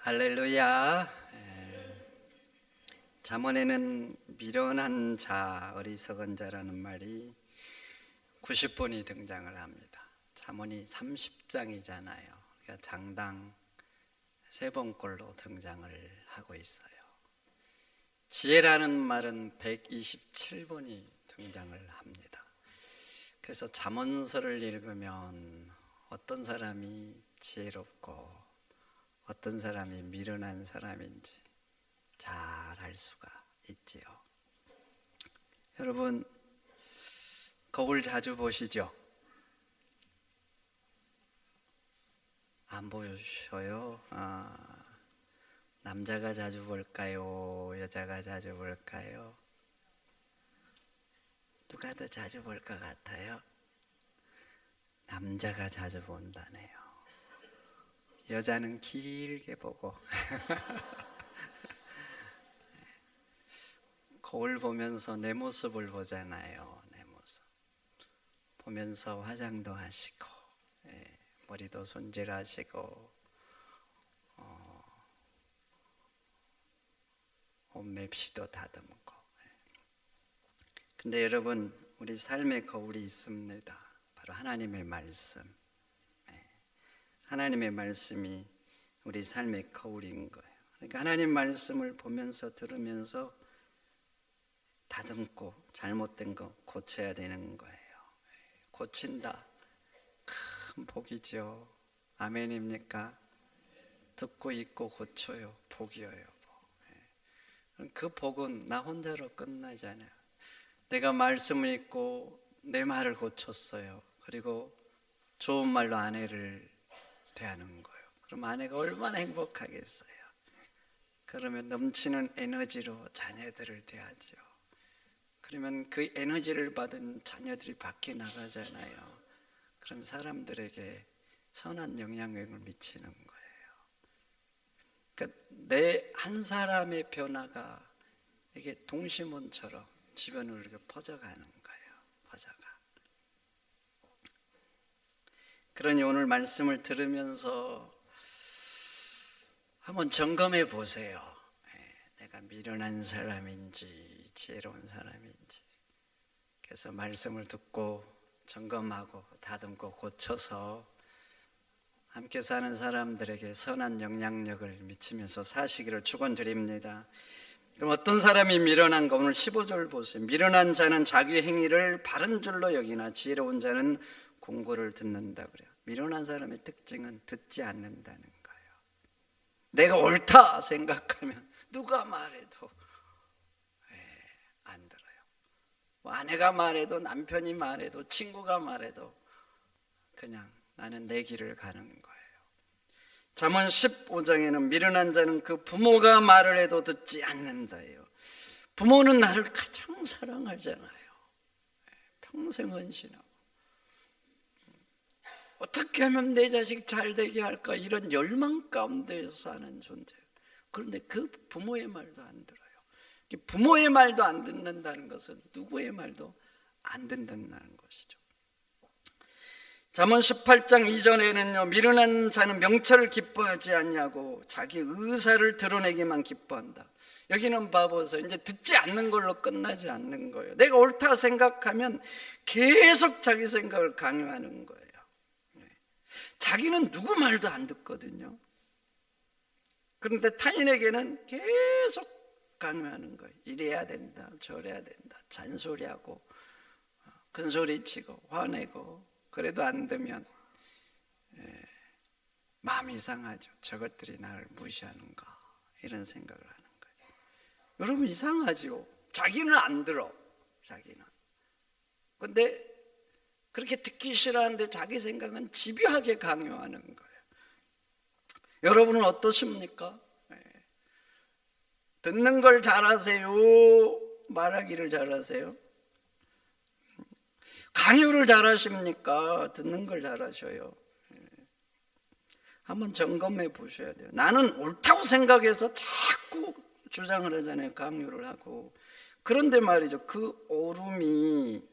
할렐루야. 잠언에는 미련한 자, 어리석은 자라는 말이 90번이 등장을 합니다. 잠언이 30장이잖아요. 그러니까 장당 3번꼴로 등장을 하고 있어요. 지혜라는 말은 127번이 등장을 합니다. 그래서 잠언서를 읽으면 어떤 사람이 지혜롭고 어떤 사람이 미련한 사람인지 잘 알 수가 있지요. 여러분, 거울 자주 보시죠? 안 보셔요? 남자가 자주 볼까요? 여자가 자주 볼까요? 누가 더 자주 볼 것 같아요? 남자가 자주 본다네요. 여자는 길게 보고 거울 보면서 내 모습을 보잖아요. 내 모습 보면서 화장도 하시고 머리도 손질하시고 옷 맵시도 다듬고. 근데 여러분, 우리 삶의 거울이 있습니다. 바로 하나님의 말씀. 하나님의 말씀이 우리 삶의 거울인 거예요. 그러니까 하나님 말씀을 보면서 들으면서 다듬고 잘못된 거 고쳐야 되는 거예요. 고친다, 큰 복이죠. 아멘입니까? 듣고 있고 고쳐요, 복이에요. 그 복은 나 혼자로 끝나지 않아요. 내가 말씀을 읽고 내 말을 고쳤어요. 그리고 좋은 말로 아내를 대하는 거예요. 그럼 아내가 얼마나 행복하겠어요. 그러면 넘치는 에너지로 자녀들을 대하죠. 그러면 그 에너지를 받은 자녀들이 밖에 나가잖아요. 그럼 사람들에게 선한 영향력을 미치는 거예요. 그러니까 내 한 사람의 변화가 이게 동심원처럼 주변으로 이렇게 퍼져가는 거예요. 퍼져가. 그러니 오늘 말씀을 들으면서 한번 점검해 보세요. 내가 미련한 사람인지 지혜로운 사람인지. 그래서 말씀을 듣고 점검하고 다듬고 고쳐서 함께 사는 사람들에게 선한 영향력을 미치면서 사시기를 축원드립니다. 그럼 어떤 사람이 미련한가? 오늘 15절 보세요. 미련한 자는 자기 행위를 바른 줄로 여기나 지혜로운 자는 공고를 듣는다 그래요. 미련한 사람의 특징은 듣지 않는다는 거예요. 내가 옳다 생각하면 누가 말해도 안 들어요. 아내가 말해도 남편이 말해도 친구가 말해도 그냥 나는 내 길을 가는 거예요. 잠언 15장에는 미련한 자는 그 부모가 말을 해도 듣지 않는다예요. 부모는 나를 가장 사랑하잖아요. 평생 헌신하고 어떻게 하면 내 자식 잘 되게 할까 이런 열망 가운데서 사는 존재예요. 그런데 그 부모의 말도 안 들어요. 부모의 말도 안 듣는다는 것은 누구의 말도 안 듣는다는 것이죠. 잠언 18장 이전에는요, 미련한 자는 명철을 기뻐하지 않냐고 자기 의사를 드러내기만 기뻐한다. 여기는 봐보세요. 이제 듣지 않는 걸로 끝나지 않는 거예요. 내가 옳다 생각하면 계속 자기 생각을 강요하는 거예요. 자기는 누구 말도 안 듣거든요. 그런데 타인에게는 계속 강요하는 거예요. 이래야 된다, 저래야 된다, 잔소리하고 큰소리치고 화내고 그래도 안 되면 마음이 상하죠. 저것들이 나를 무시하는가 이런 생각을 하는 거예요. 여러분 이상하죠. 자기는 안 들어. 자기는. 그런데 그렇게 듣기 싫어하는데 자기 생각은 집요하게 강요하는 거예요. 여러분은 어떠십니까? 듣는 걸 잘하세요? 말하기를 잘하세요? 강요를 잘하십니까? 듣는 걸 잘하셔요? 한번 점검해 보셔야 돼요. 나는 옳다고 생각해서 자꾸 주장을 하잖아요. 강요를 하고. 그런데 말이죠. 그 옳음이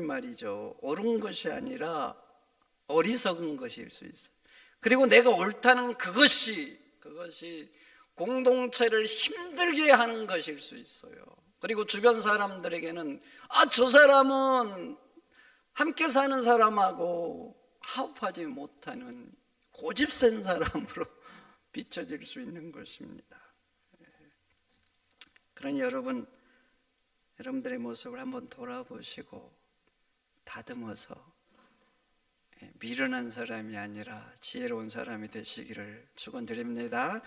말이죠. 옳은 것이 아니라 어리석은 것일 수 있어요. 그리고 내가 옳다는 그것이 공동체를 힘들게 하는 것일 수 있어요. 그리고 주변 사람들에게는 저 사람은 함께 사는 사람하고 화합하지 못하는 고집센 사람으로 비춰질 수 있는 것입니다. 그러니 여러분들의 모습을 한번 돌아보시고 다듬어서 미련한 사람이 아니라 지혜로운 사람이 되시기를 축원드립니다.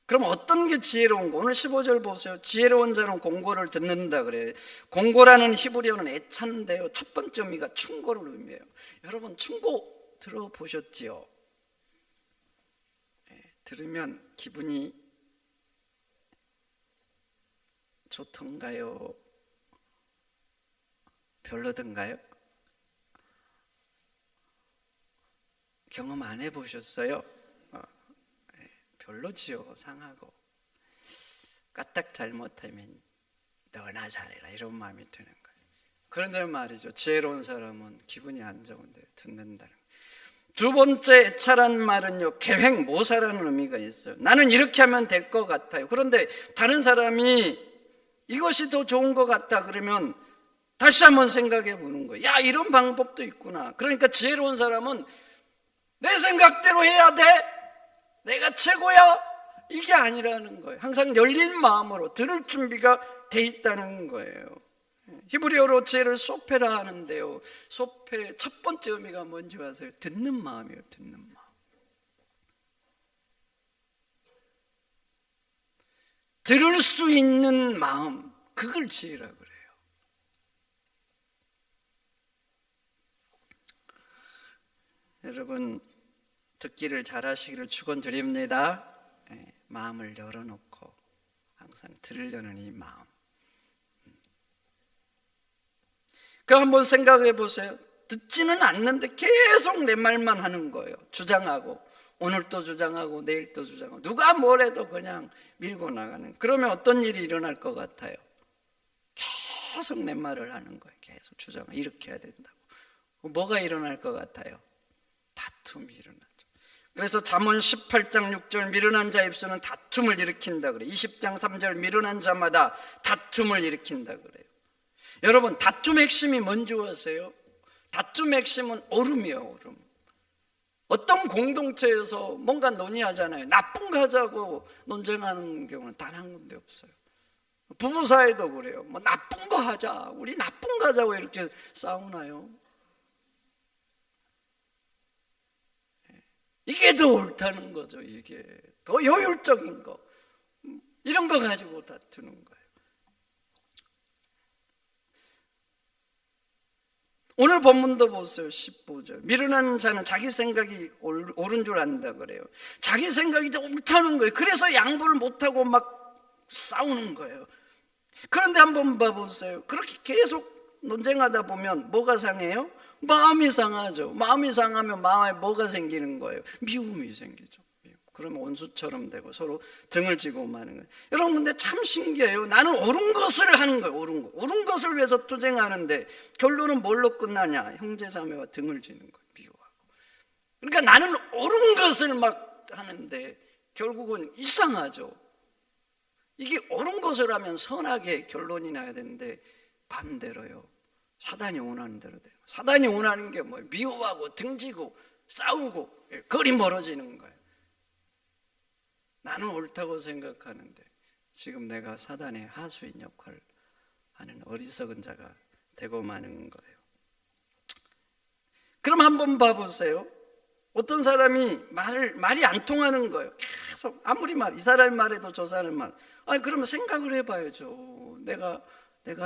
그럼 어떤 게 지혜로운 거? 오늘 15절 보세요. 지혜로운 자는 공고를 듣는다 그래요. 공고라는 히브리어는 애찬인데요, 첫 번째 의미가 충고를 의미해요. 여러분 충고 들어보셨지요? 들으면 기분이 좋던가요? 별로던가요? 경험 안 해보셨어요? 별로지요. 상하고 까딱 잘못하면 너나 잘해라 이런 마음이 드는 거예요. 그런데 말이죠, 지혜로운 사람은 기분이 안 좋은데 듣는다는 거예요. 두 번째 애찰한 말은요, 계획 모사라는 의미가 있어요. 나는 이렇게 하면 될 것 같아요. 그런데 다른 사람이 이것이 더 좋은 것 같다 그러면 다시 한번 생각해 보는 거예요. 야, 이런 방법도 있구나. 그러니까 지혜로운 사람은 내 생각대로 해야 돼, 내가 최고야, 이게 아니라는 거예요. 항상 열린 마음으로 들을 준비가 돼 있다는 거예요. 히브리어로 지혜를 소페라 하는데요, 소페 첫 번째 의미가 뭔지 아세요? 듣는 마음이에요. 듣는 마음. 들을 수 있는 마음, 그걸 지혜라 그래요. 여러분 듣기를 잘하시기를 축원드립니다. 마음을 열어놓고 항상 들으려는 이 마음. 그럼 한번 생각해 보세요. 듣지는 않는데 계속 내 말만 하는 거예요. 주장하고, 오늘 또 주장하고 내일 또 주장하고, 누가 뭘 해도 그냥 밀고 나가는. 그러면 어떤 일이 일어날 것 같아요? 계속 내 말을 하는 거예요. 계속 주장을 이렇게 해야 된다고. 뭐가 일어날 것 같아요? 다툼이 일어나죠. 그래서 잠언 18장 6절 미련한 자 입술은 다툼을 일으킨다 그래요. 20장 3절 미련한 자마다 다툼을 일으킨다 그래요. 여러분 다툼의 핵심이 뭔지 아세요? 다툼의 핵심은 오름이에요. 오름. 어떤 공동체에서 뭔가 논의하잖아요. 나쁜 거 하자고 논쟁하는 경우는 단 한 군데 없어요. 부부 사이도 그래요. 뭐 나쁜 거 하자, 우리 나쁜 거 하자고 이렇게 싸우나요? 이게 더 옳다는 거죠. 이게 더 효율적인 거, 이런 거 가지고 다투는 거예요. 오늘 본문도 보세요. 15절 미련한 자는 자기 생각이 옳은 줄 안다 그래요. 자기 생각이 더 옳다는 거예요. 그래서 양보를 못하고 막 싸우는 거예요. 그런데 한번 봐보세요. 그렇게 계속 논쟁하다 보면 뭐가 상해요? 마음이 상하죠. 마음이 상하면 마음에 뭐가 생기는 거예요? 미움이 생기죠. 그러면 원수처럼 되고 서로 등을 지고 마는 거예요. 여러분 근데 참 신기해요. 나는 옳은 것을 하는 거예요. 옳은 것을 위해서 투쟁하는데 결론은 뭘로 끝나냐? 형제자매와 등을 지는 거예요. 미워하고. 그러니까 나는 옳은 것을 막 하는데 결국은 이상하죠. 이게 옳은 것을 하면 선하게 결론이 나야 되는데 반대로요, 사단이 원하는 대로 돼요. 사단이 원하는 게 뭐예요? 미워하고 등지고 싸우고 거리 멀어지는 거예요. 나는 옳다고 생각하는데 지금 내가 사단의 하수인 역할을 하는 어리석은 자가 되고 마는 거예요. 그럼 한번 봐보세요. 어떤 사람이 말이 안 통하는 거예요. 계속 아무리 이 사람이 말해도 저 사람이 말. 아니 그러면 생각을 해봐야죠. 내가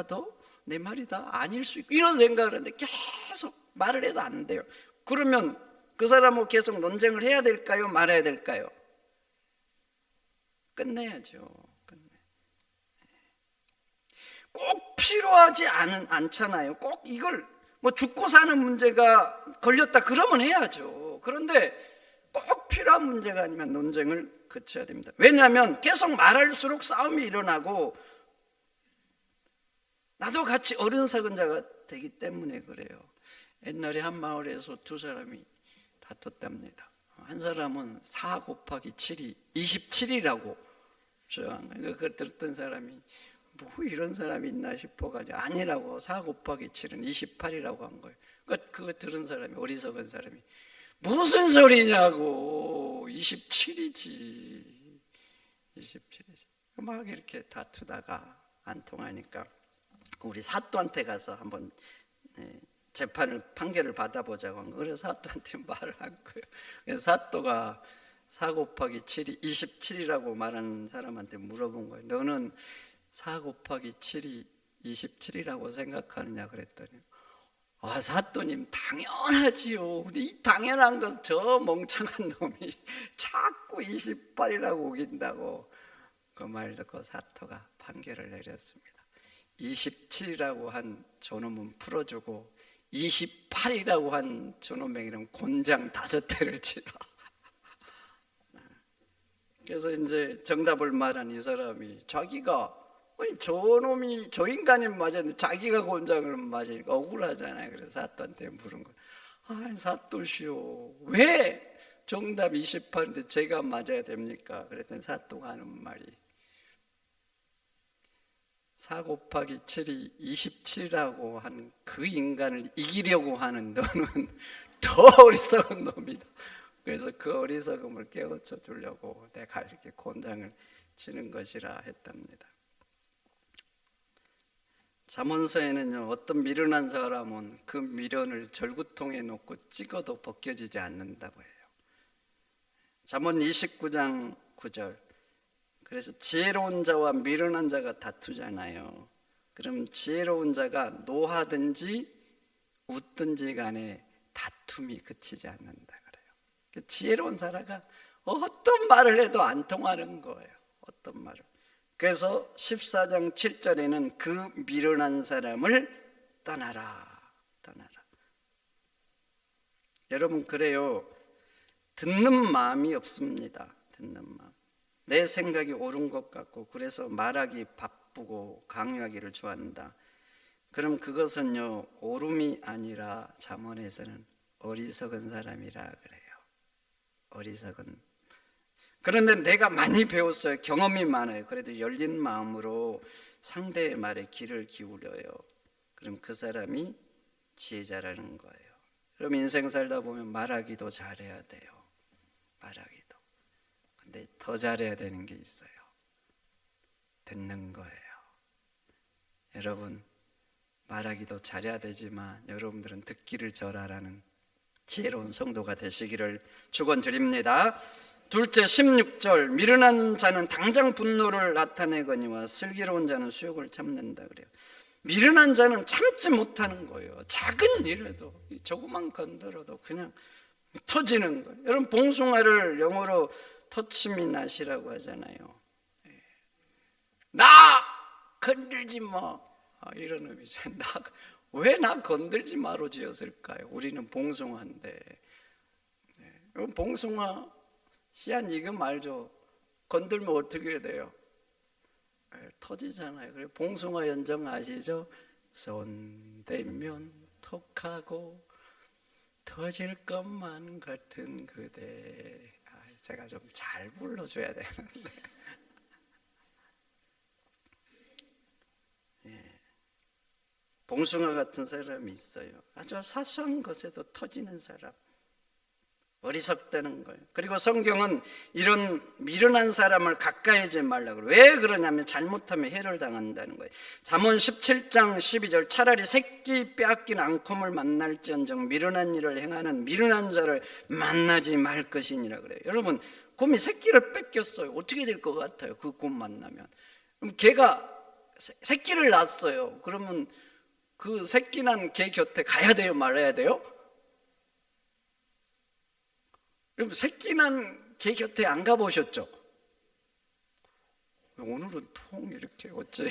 더 내 말이 다 아닐 수 있고 이런 생각을 하는데 계속 말을 해도 안 돼요. 그러면 그 사람하고 계속 논쟁을 해야 될까요? 말아야 될까요? 끝내야죠. 꼭 필요하지 않잖아요. 꼭 이걸 뭐 죽고 사는 문제가 걸렸다 그러면 해야죠. 그런데 꼭 필요한 문제가 아니면 논쟁을 거쳐야 됩니다. 왜냐하면 계속 말할수록 싸움이 일어나고 나도 같이 어른석은 자가 되기 때문에 그래요. 옛날에 한 마을에서 두 사람이 다퉜답니다. 한 사람은 4 곱하기 7이 27이라고 그걸 들었던 사람이 뭐 이런 사람이 있나 싶어가지고 아니라고, 4 곱하기 7은 28이라고 한 거예요. 그거 들은 사람이, 어리석은 사람이 무슨 소리냐고, 27이지 막 이렇게 다투다가 안 통하니까 우리 사또한테 가서 한번 판결을 받아보자고 한 거예요. 그래서 사또한테 말을 한 거예요. 그래서 사또가 4 곱하기 7이 27이라고 말한 사람한테 물어본 거예요. 너는 4 곱하기 7이 27이라고 생각하느냐 그랬더니, 사또님 당연하지요. 근데 이 당연한 것 저 멍청한 놈이 자꾸 28이라고 우긴다고. 그 말 듣고 사또가 판결을 내렸습니다. 27이라고 한 저놈은 풀어주고 28이라고 한 저놈에게는 곤장 5대를 치라. 그래서 이제 정답을 말한 이 사람이 자기가, 저놈이, 저 인간이 맞았는데 자기가 곤장을 맞으니까 억울하잖아요. 그래서 사또한테 물은 거예요. 사또시오, 왜 정답 28인데 제가 맞아야 됩니까? 그랬더니 사또가 하는 말이, 4 곱하기 7이 27이라고 하는 그 인간을 이기려고 하는 너는 더 어리석은 놈이다. 그래서 그 어리석음을 깨우쳐 주려고 내가 이렇게 곤장을 치는 것이라 했답니다. 잠언서에는요, 어떤 미련한 사람은 그 미련을 절구통에 놓고 찍어도 벗겨지지 않는다고 해요. 잠언 29장 9절. 그래서 지혜로운 자와 미련한 자가 다투잖아요. 그럼 지혜로운 자가 노하든지 웃든지 간에 다툼이 그치지 않는다 그래요. 지혜로운 사람가 어떤 말을 해도 안 통하는 거예요. 어떤 말을. 그래서 14장 7절에는 그 미련한 사람을 떠나라. 여러분, 그래요. 듣는 마음이 없습니다. 듣는 마음. 내 생각이 옳은 것 같고 그래서 말하기 바쁘고 강요하기를 좋아한다. 그럼 그것은요, 옳음이 아니라 잠언에서는 어리석은 사람이라 그래요. 어리석은. 그런데 내가 많이 배웠어요. 경험이 많아요. 그래도 열린 마음으로 상대의 말에 귀를 기울여요. 그럼 그 사람이 지혜자라는 거예요. 그럼 인생 살다 보면 말하기도 잘해야 돼요. 말하기도. 근데 더 잘해야 되는 게 있어요. 듣는 거예요. 여러분, 말하기도 잘해야 되지만 여러분들은 듣기를 절하라는 지혜로운 성도가 되시기를 축원드립니다. 둘째, 16절. 미련한 자는 당장 분노를 나타내거니와 슬기로운 자는 수욕을 참는다 그래요. 미련한 자는 참지 못하는 거예요. 작은 일에도, 조그만 건드려도 그냥 터지는 거예요. 여러분, 봉숭아를 영어로 터치미낫이라고 하잖아요. 나 건들지 마, 이런 의미죠. 왜 나 건들지 마로 지었을까요? 우리는 봉숭아인데. 봉숭아 씨앗 익으면 알죠? 건들면 어떻게 돼요? 터지잖아요. 그래, 봉숭아 연정 아시죠? 손대면 톡하고 터질 것만 같은 그대. 제가 좀 잘 불러줘야 되는데. 봉숭아 같은 사람이 있어요. 아주 사소한 것에도 터지는 사람. 어리석다는 거예요. 그리고 성경은 이런 미련한 사람을 가까이지 말라고 그래요. 왜 그러냐면 잘못하면 해를 당한다는 거예요. 잠언 17장 12절. 차라리 새끼 빼앗긴 앙큼을 만날지언정 미련한 일을 행하는 미련한 자를 만나지 말 것이니라 그래요. 여러분, 곰이 새끼를 뺏겼어요. 어떻게 될 것 같아요? 그 곰 만나면. 그럼 개가 새끼를 낳았어요. 그러면 그 새끼 난 개 곁에 가야 돼요? 말아야 돼요? 여러분, 새끼 난 개 곁에 안 가보셨죠? 오늘은 통 이렇게 어째?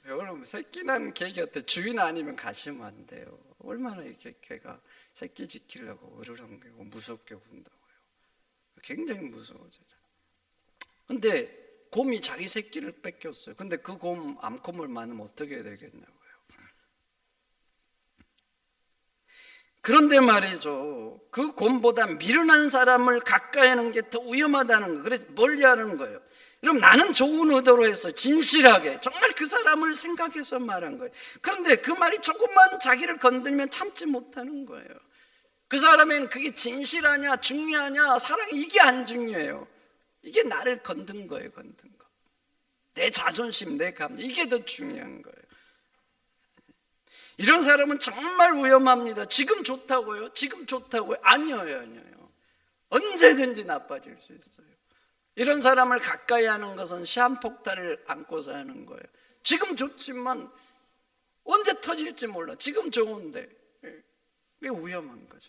여러분, 새끼 난 개 곁에 주인 아니면 가시면 안 돼요. 얼마나 이렇게 개가 새끼 지키려고 으르렁대고 무섭게 군다고요. 굉장히 무서워지잖아요. 근데 곰이 자기 새끼를 뺏겼어요. 근데 그 곰 암컷을 만나면 어떻게 되겠냐고요. 그런데 말이죠, 그 곰보다 미련한 사람을 가까이 하는 게 더 위험하다는 거예요. 그래서 멀리하는 거예요. 그럼 나는 좋은 의도로 해서 진실하게 정말 그 사람을 생각해서 말한 거예요. 그런데 그 말이 조금만 자기를 건들면 참지 못하는 거예요. 그 사람에는 그게 진실하냐 중요하냐 사랑이 이게 안 중요해요. 이게 나를 건든 거예요. 건든 거. 내 자존심, 내 감정, 이게 더 중요한 거예요. 이런 사람은 정말 위험합니다. 지금 좋다고요? 지금 좋다고요? 아니에요. 언제든지 나빠질 수 있어요. 이런 사람을 가까이 하는 것은 시한폭탄을 안고서 하는 거예요. 지금 좋지만 언제 터질지 몰라. 지금 좋은데 이게 위험한 거죠.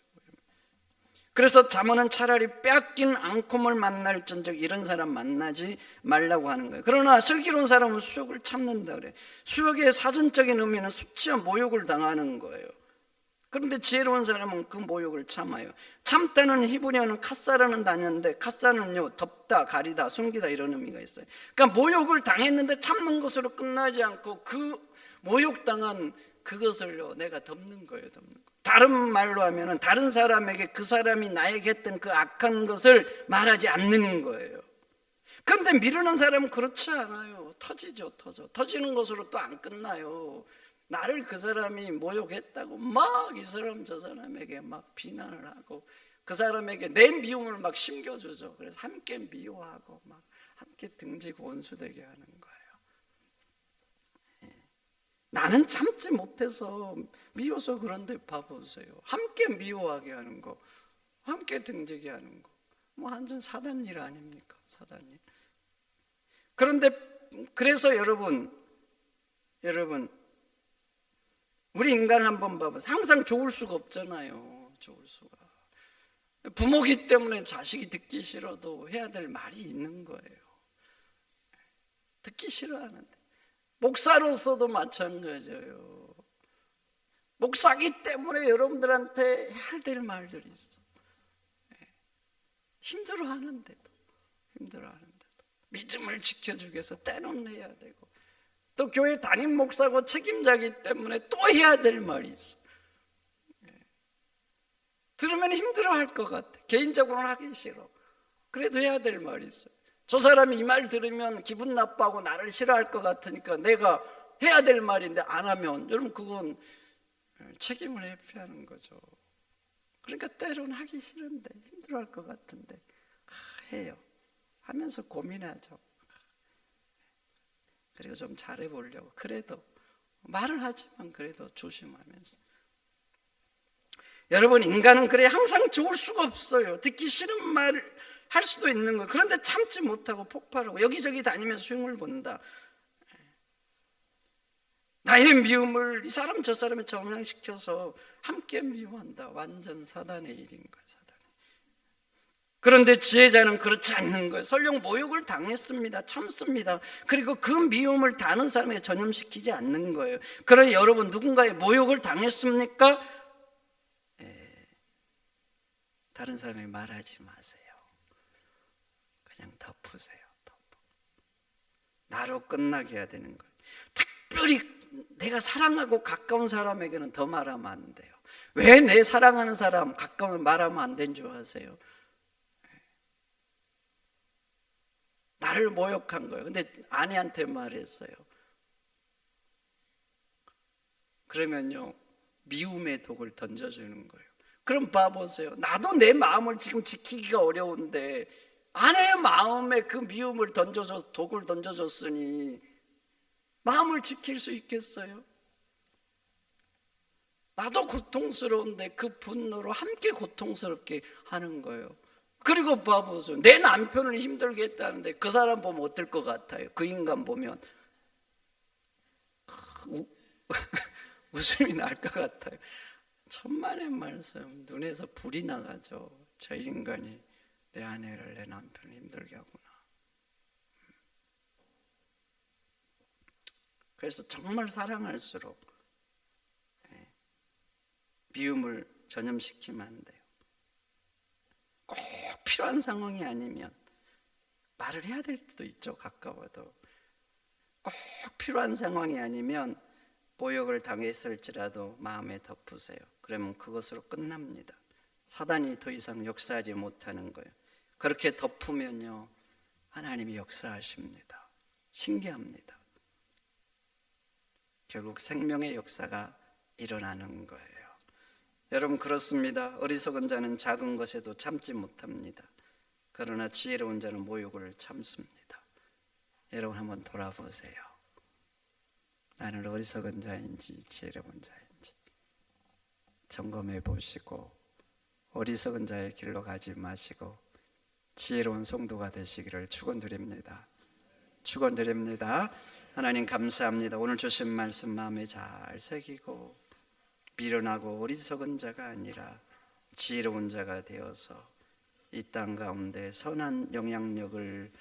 그래서 잠언은 차라리 빼앗긴 앙콤을 만날전적 이런 사람 만나지 말라고 하는 거예요. 그러나 슬기로운 사람은 수욕을 참는다 그래요. 수욕의 사전적인 의미는 수치와 모욕을 당하는 거예요. 그런데 지혜로운 사람은 그 모욕을 참아요. 참다는 히브리어는 카사라는 단어인데, 카사는요 덮다, 가리다, 숨기다 이런 의미가 있어요. 그러니까 모욕을 당했는데 참는 것으로 끝나지 않고 그 모욕당한 그것을요 내가 덮는 거예요. 덮는 거. 다른 말로 하면은 다른 사람에게 그 사람이 나에게 했던 그 악한 것을 말하지 않는 거예요. 그런데 미루는 사람은 그렇지 않아요. 터지죠. 터지는 것으로 또 안 끝나요. 나를 그 사람이 모욕했다고 막 이 사람 저 사람에게 막 비난을 하고 그 사람에게 내 미움을 막 심겨주죠. 그래서 함께 미워하고 막 함께 등지고 원수되게 하는 거예요. 나는 참지 못해서 미워서 그런데 봐보세요. 함께 미워하게 하는 거, 함께 등지게 하는 거, 뭐 완전 사단 일 아닙니까? 사단 일. 그런데 그래서 여러분 우리 인간 한번 봐보세요. 항상 좋을 수가 없잖아요. 좋을 수가. 부모기 때문에 자식이 듣기 싫어도 해야 될 말이 있는 거예요. 듣기 싫어하는데. 목사로서도 마찬가지예요. 목사기 때문에 여러분들한테 해야 될 말들이 있어. 힘들어하는데도 믿음을 지켜주기 위해서 때로는 해야 되고, 또 교회 담임 목사고 책임자기 때문에 또 해야 될 말이 있어. 들으면 힘들어할 것 같아. 개인적으로는 하기 싫어. 그래도 해야 될 말이 있어요. 저 사람이 이 말 들으면 기분 나빠하고 나를 싫어할 것 같으니까 내가 해야 될 말인데 안 하면, 여러분 그건 책임을 회피하는 거죠. 그러니까 때로는 하기 싫은데 힘들어할 것 같은데 해요. 하면서 고민하죠. 그리고 좀 잘해보려고. 그래도 말을 하지만 그래도 조심하면서. 여러분 인간은 그래 항상 좋을 수가 없어요. 듣기 싫은 말을 할 수도 있는 거예요. 그런데 참지 못하고 폭발하고 여기저기 다니면서 수용을 본다. 나의 미움을 이 사람 저 사람에 정향시켜서 함께 미워한다. 완전 사단의 일인 거예요. 사단의. 그런데 지혜자는 그렇지 않는 거예요. 설령 모욕을 당했습니다. 참습니다. 그리고 그 미움을 다른 사람에게 전염시키지 않는 거예요. 그러니 여러분 누군가의 모욕을 당했습니까? 다른 사람에게 말하지 마세요. 그냥 덮으세요. 나로 끝나게 해야 되는 거예요. 특별히 내가 사랑하고 가까운 사람에게는 더 말하면 안 돼요. 왜 내 사랑하는 사람 가까운 말하면 안 된 줄 아세요? 나를 모욕한 거예요. 근데 아내한테 말했어요. 그러면요 미움의 독을 던져주는 거예요. 그럼 봐보세요. 나도 내 마음을 지금 지키기가 어려운데 아내의 마음에 그 미움을 던져줘, 독을 던져줬으니 마음을 지킬 수 있겠어요? 나도 고통스러운데 그 분노로 함께 고통스럽게 하는 거예요. 그리고 봐보세요. 내 남편을 힘들게 했다는데 그 사람 보면 어떨 것 같아요? 그 인간 보면 웃음이 날 것 같아요. 천만의 말씀, 눈에서 불이 나가죠. 저 인간이 내 아내를, 내 남편을 힘들게 하구나. 그래서 정말 사랑할수록 미움을 전염시키면 안 돼요. 꼭 필요한 상황이 아니면 말을 해야 될 때도 있죠. 가까워도 꼭 필요한 상황이 아니면 모욕을 당했을지라도 마음에 덮으세요. 그러면 그것으로 끝납니다. 사단이 더 이상 역사하지 못하는 거예요. 그렇게 덮으면요, 하나님이 역사하십니다. 신기합니다. 결국 생명의 역사가 일어나는 거예요. 여러분, 그렇습니다. 어리석은 자는 작은 것에도 참지 못합니다. 그러나 지혜로운 자는 모욕을 참습니다. 여러분, 한번 돌아보세요. 나는 어리석은 자인지 지혜로운 자인지 점검해 보시고, 어리석은 자의 길로 가지 마시고 지혜로운 성도가 되시기를 축원드립니다. 축원드립니다. 하나님 감사합니다. 오늘 주신 말씀 마음에 잘 새기고 미련하고 어리석은 자가 아니라 지혜로운 자가 되어서 이 땅 가운데 선한 영향력을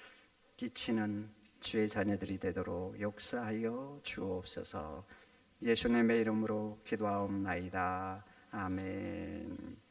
끼치는 주의 자녀들이 되도록 역사하여 주옵소서. 예수님의 이름으로 기도하옵나이다. 아멘.